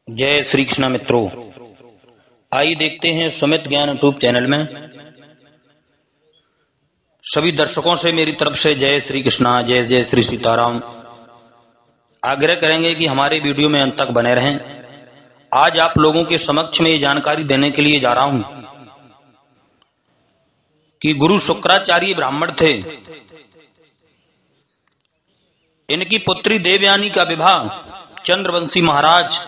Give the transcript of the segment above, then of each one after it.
जय श्री कृष्ण मित्रों, आइए देखते हैं सुमित ज्ञान यूट्यूब चैनल में सभी दर्शकों से मेरी तरफ से जय श्री कृष्णा, जय जय श्री सीताराम। आग्रह करेंगे कि हमारे वीडियो में अंत तक बने रहें। आज आप लोगों के समक्ष में ये जानकारी देने के लिए जा रहा हूं कि गुरु शुक्राचार्य ब्राह्मण थे। इनकी पुत्री देवयानी का विवाह चंद्रवंशी महाराज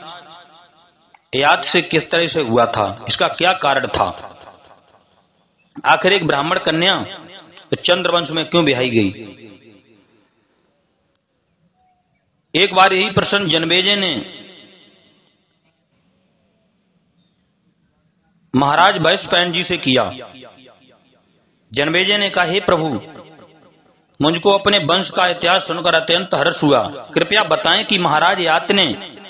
याद से किस तरह से हुआ था, इसका क्या कारण था। आखिर एक ब्राह्मण कन्या चंद्रवंश में क्यों ब्याही गई। एक बार यही प्रश्न जनमेजय ने महाराज वैशंपायन जी से किया। जनमेजय ने कहा, हे प्रभु, मुझको अपने वंश का इतिहास सुनकर अत्यंत हर्ष हुआ। कृपया बताएं कि महाराज यात ने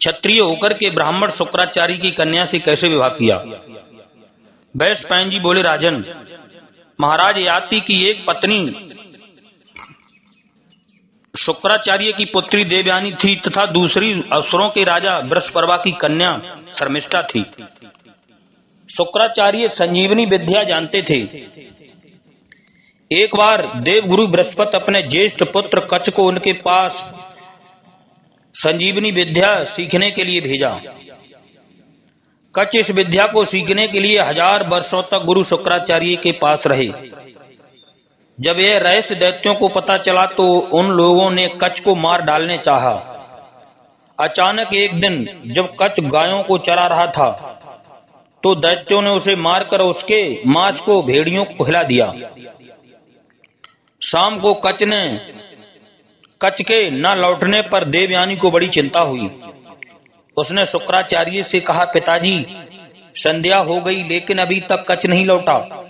क्षत्रिय होकर के ब्राह्मण शुक्राचार्य की कन्या से कैसे विवाह किया। वैशंपायन जी बोले, राजन, महाराज याति की एक पत्नी शुक्राचार्य की पुत्री देवयानी थी तथा दूसरी असुरों के राजा बृहस्पति की कन्या शर्मिष्ठा थी। शुक्राचार्य संजीवनी विद्या जानते थे। एक बार देवगुरु बृहस्पति अपने ज्येष्ठ पुत्र कच्छ को उनके पास संजीवनी विद्या सीखने के लिए भेजा। कच्छ इस विद्या को सीखने के लिए 1000 वर्षों तक गुरु शुक्राचार्य के पास रहे। जब यह रहस्य दैत्यों को पता चला तो उन लोगों ने कच्छ को मार डालने चाहा। अचानक एक दिन जब कच्छ गायों को चरा रहा था तो दैत्यों ने उसे मारकर उसके मांस को भेड़ियों को खिला दिया। शाम को कच्छ के न लौटने पर देवयानी को बड़ी चिंता हुई। उसने शुक्राचार्य से कहा, पिताजी, संध्या हो गई लेकिन अभी तक कच्छ नहीं लौटा।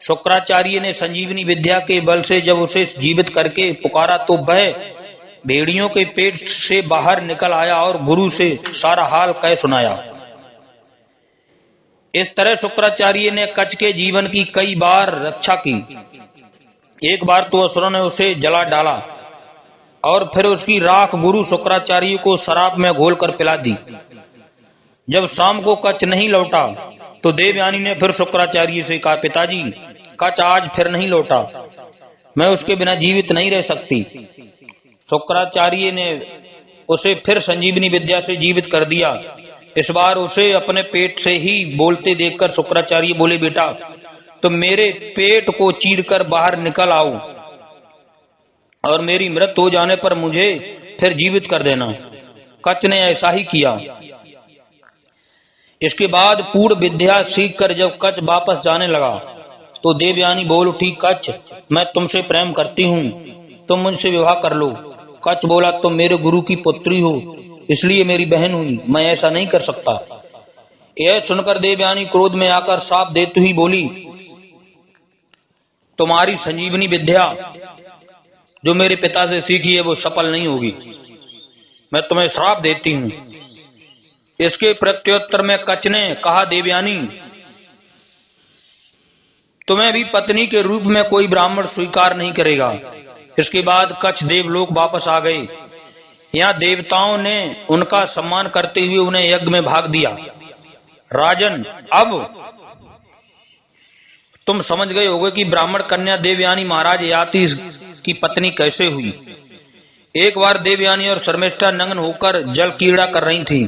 शुक्राचार्य ने संजीवनी विद्या के बल से जब उसे जीवित करके पुकारा तो वह भेड़ियों के पेट से बाहर निकल आया और गुरु से सारा हाल कह सुनाया। इस तरह शुक्राचार्य ने कच्छ के जीवन की कई बार रक्षा की। एक बार तो असुरों ने उसे जला डाला और फिर उसकी राख गुरु शुक्राचार्य को शराब में घोलकर पिला दी। जब शाम को कच्छ नहीं लौटा तो देवयानी ने फिर शुक्राचार्य से कहा, पिताजी, कच्छ आज फिर नहीं लौटा, मैं उसके बिना जीवित नहीं रह सकती। शुक्राचार्य ने उसे फिर संजीवनी विद्या से जीवित कर दिया। इस बार उसे अपने पेट से ही बोलते देखकर शुक्राचार्य बोले, बेटा, तुम मेरे पेट को चीरकर बाहर निकल आओ और मेरी मृत्यु हो जाने पर मुझे फिर जीवित कर देना। कच्छ ने ऐसा ही किया। इसके बाद पूर्ण विद्या सीखकर जब कच्छ वापस जाने लगा तो देवयानी बोल उठी, कच्छ, मैं तुमसे प्रेम करती हूँ, तुम मुझसे विवाह कर लो। कच्छ बोला, तुम मेरे गुरु की पुत्री हो इसलिए मेरी बहन हुई, मैं ऐसा नहीं कर सकता। यह सुनकर देवयानी क्रोध में आकर शाप देती हुई बोली, तुम्हारी संजीवनी विद्या जो मेरे पिता से सीखी है वो सफल नहीं होगी, मैं तुम्हें श्राप देती हूं। इसके प्रत्युत्तर में कच्छ ने कहा, देवयानी, तुम्हें भी पत्नी के रूप में कोई ब्राह्मण स्वीकार नहीं करेगा। इसके बाद कच्छ देवलोक वापस आ गए। यहाँ देवताओं ने उनका सम्मान करते हुए उन्हें यज्ञ में भाग दिया। राजन, अब तुम समझ गए होगे कि ब्राह्मण कन्या देवयानी महाराज याति की पत्नी कैसे हुई। एक बार देवयानी और शर्मिष्ठा नग्न होकर जल क्रीड़ा कर रही थीं।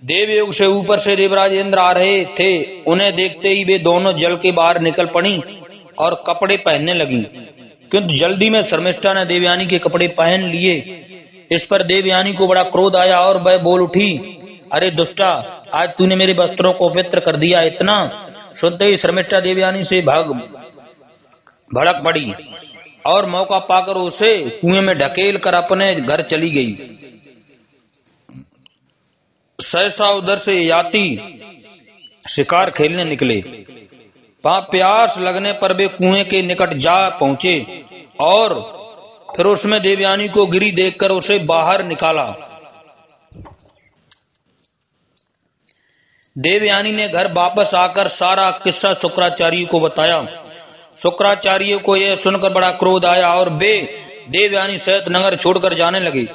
देवयोग से ऊपर से देवराज इंद्र आ रहे थे। उन्हें देखते ही वे दोनों जल के बाहर निकल पड़ी और कपड़े पहनने लगी, किंतु जल्दी में शर्मिष्ठा ने देवयानी के कपड़े पहन लिए। इस पर देवयानी को बड़ा क्रोध आया और वह बोल उठी, अरे दुष्टा, आज तूने मेरे वस्त्रों को पवित्र कर दिया। इतना सुनते ही शर्मिष्ठा देवयानी से भड़क पड़ी और मौका पाकर उसे कुएं में ढकेल कर अपने घर चली गई। सहसा उधर से याति शिकार खेलने निकले। वहां प्यास लगने पर वे कुएं के निकट जा पहुंचे और फिर उसमें देवयानी को गिरी देखकर उसे बाहर निकाला। देवयानी ने घर वापस आकर सारा किस्सा शुक्राचार्य को बताया। शुक्राचार्य को यह सुनकर बड़ा क्रोध आया और वे देवयानी सहित नगर छोड़कर जाने लगे।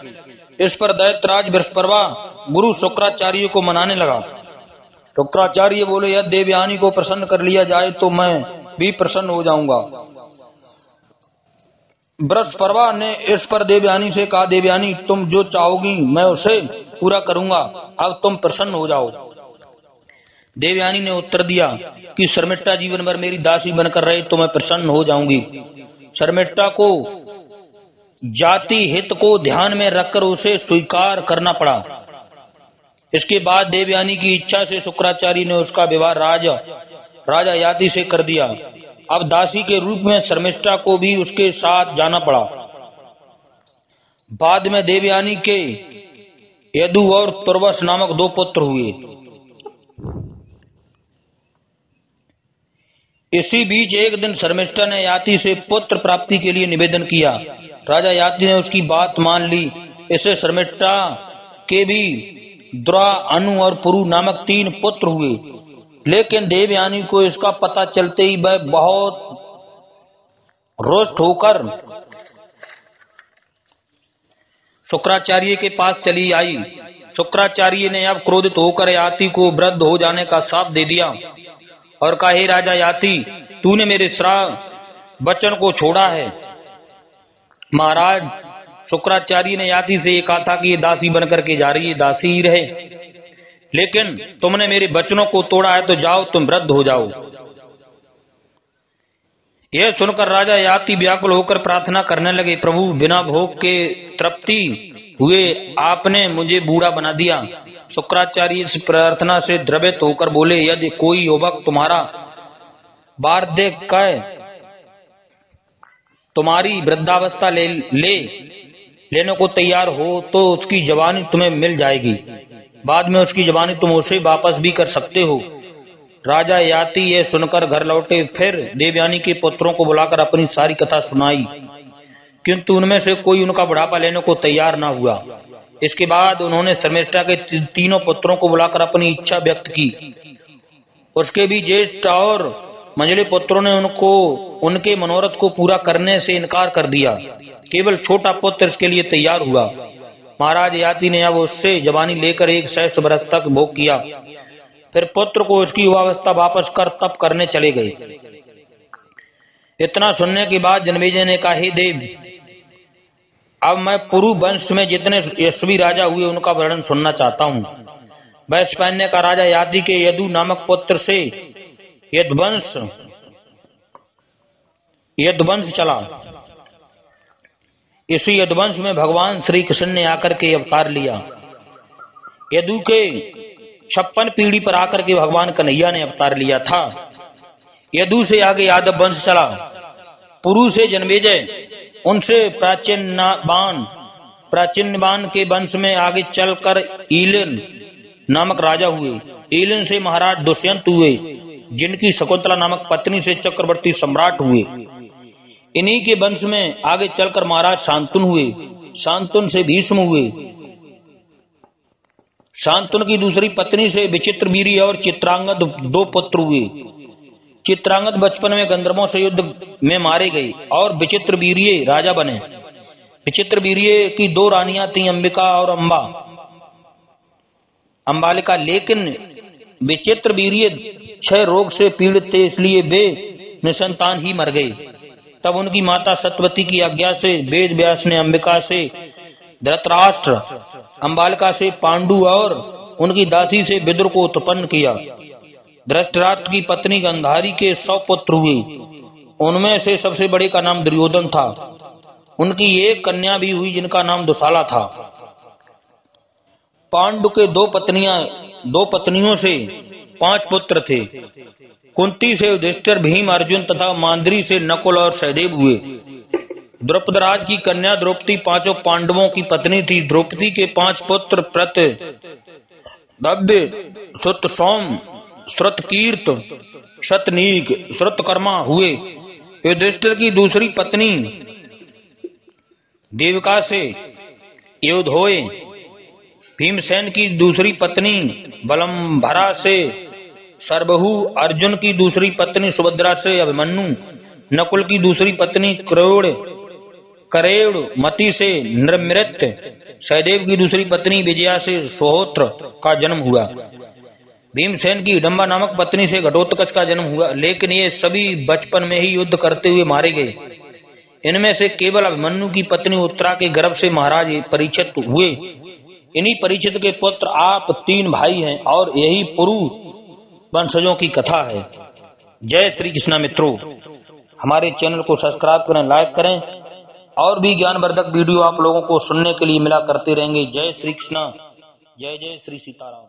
इस पर दैत्यराज बृहस्पति गुरु शुक्राचार्य को मनाने लगा। शुक्राचार्य बोले, यदि देवयानी को प्रसन्न कर लिया जाए तो मैं भी प्रसन्न हो जाऊंगा। बृहस्पति ने इस पर देवयानी से कहा, देवयानी तुम जो चाहोगी मैं उसे पूरा करूंगा, अब तुम प्रसन्न हो जाओ। देवयानी ने उत्तर दिया कि शर्मिष्ठा जीवन भर मेरी दासी बनकर रहे तो मैं प्रसन्न हो जाऊंगी। शर्मिष्ठा को जाति हित को ध्यान में रखकर उसे स्वीकार करना पड़ा। इसके बाद देवयानी की इच्छा से शुक्राचार्य ने उसका विवाह राजा याति से कर दिया। अब दासी के रूप में शर्मिष्ठा को भी उसके साथ जाना पड़ा। बाद में देवयानी के यदु और तुर्वस नामक 2 पुत्र हुए। इसी बीच एक दिन शर्मिष्ठा ने याति से पुत्र प्राप्ति के लिए निवेदन किया। राजा याति ने उसकी बात मान ली। इससे शर्मिष्ठा के भी द्रा, अनु और पुरु नामक 3 पुत्र हुए। लेकिन देवयानी को इसका पता चलते ही वह बहुत रुष्ट होकर शुक्राचार्य के पास चली आई। शुक्राचार्य ने अब क्रोधित होकर याति को वृद्ध हो जाने का शाप दे दिया और कहा, हे राजा याति, तूने मेरे श्राप वचन को छोड़ा है। महाराज, शुक्राचार्य ने याति से ये कहा था कि ये दासी बनकर के जा रही है, दासी ही रहे, लेकिन तुमने मेरे वचनों को तोड़ा है, तो जाओ तुम वृद्ध हो जाओ। यह सुनकर राजा याति व्याकुल होकर प्रार्थना करने लगे, प्रभु बिना भोग के तृप्ति हुए आपने मुझे बूढ़ा बना दिया। शुक्राचार्य इस प्रार्थना से द्रवित होकर बोले, यदि कोई युवक तुम्हारा वार्धक्य तुम्हारी वृद्धावस्था लेने को तैयार हो तो उसकी जवानी तुम्हें मिल जाएगी। बाद में उसकी जवानी तुम उसे वापस भी कर सकते हो। राजा याति ये सुनकर घर लौटे। फिर देवयानी के पुत्रों को बुलाकर अपनी सारी कथा सुनाई, किंतु उनमें से कोई उनका बुढ़ापा लेने को तैयार न हुआ। इसके बाद उन्होंने शर्मिष्ठा के 3 पुत्रों को बुलाकर अपनी इच्छा व्यक्त की। उसके भी ज्येष्ठ और मंझले पुत्रों ने उनके मनोरथ को पूरा करने से इनकार कर दिया। केवल छोटा पुत्र इसके लिए तैयार हुआ। महाराज याति ने अब उससे जवानी लेकर 100 वर्ष तक भोग किया। फिर पुत्र को उसकी युवावस्था वापस कर तप करने चले गए। इतना सुनने के बाद जन्मेजय ने कहा, हे देव, अब मैं पुरु वंश में जितने यशस्वी राजा हुए उनका वर्णन सुनना चाहता हूँ। वैश्वान्य का राजा याति के यदु नामक पुत्र से यदुवंश चला। इसी यदुवंश में भगवान श्री कृष्ण ने आकर के अवतार लिया। यदु के 56 पीढ़ी पर आकर के भगवान कन्हैया ने अवतार लिया था। यदु से आगे यादव वंश चला। पुरु से जन्मेजय, उनसे प्राचीनबान के वंश में आगे चलकर ईलिन नामक राजा हुए। ईलिन से महाराज दुष्यंत हुए, जिनकी शकुंतला नामक पत्नी से चक्रवर्ती सम्राट हुए। इन्हीं के वंश में आगे चलकर महाराज शांतनु हुए। शांतनु से भीष्म हुए। शांतनु की दूसरी पत्नी से विचित्रवीर्य और चित्रांगद 2 पुत्र हुए। चित्रांगद बचपन में गंधर्वों से युद्ध में मारे गए और विचित्रवीर्य राजा बने। विचित्रवीर्य की 2 रानियां थीं, अंबिका और अंबालिका। लेकिन विचित्रवीर्य 6 रोग से पीड़ित थे, इसलिए वे निसंतान ही मर गए। तब उनकी माता सत्यवती की आज्ञा से वेद व्यास ने अंबिका से धृतराष्ट्र, अंबालिका से पांडु और उनकी दासी से विदुर को उत्पन्न किया। धृतराष्ट्र की पत्नी गंधारी के 100 पुत्र हुए। उनमें से सबसे बड़े का नाम दुर्योधन था। उनकी एक कन्या भी हुई जिनका नाम दुशाला था। पांडु के 2 पत्नियों से 5 पुत्र थे। कुंती से युधिष्ठिर, भीम, अर्जुन तथा मांद्री से नकुल और सहदेव हुए। द्रौपदराज की कन्या द्रौपदी 5 पांडवों की पत्नी थी। द्रौपदी के 5 पुत्र प्रत्यभ्य, श्रुतसौम, श्रुतकीर्त, शतनीक, श्रुतकर्मा हुए। युधिष्ठिर की दूसरी पत्नी देविका से योधोय, भीमसेन की दूसरी पत्नी बलम्भरा से सर्वहु, अर्जुन की दूसरी पत्नी सुभद्रा से अभिमन्यु, नकुल की दूसरी पत्नी क्रोड़, करेड़ मति से नृम्यृत्य सहदेव की दूसरी पत्नी विजया से सोहोत्र का जन्म हुआ। भीमसेन की हिडम्बा नामक पत्नी से घटोत्कच का जन्म हुआ, लेकिन ये सभी बचपन में ही युद्ध करते हुए मारे गए। इनमें से केवल अभिमन्यु की पत्नी उत्तरा के गर्भ से महाराज परीक्षित हुए। इन्हीं परीक्षित के पुत्र आप 3 भाई हैं और यही पुरु वंशजों की कथा है। जय श्री कृष्ण। मित्रों, हमारे चैनल को सब्सक्राइब करें, लाइक करें और भी ज्ञानवर्धक वीडियो आप लोगों को सुनने के लिए मिला करते रहेंगे। जय श्री कृष्ण। जय जय श्री सीताराम।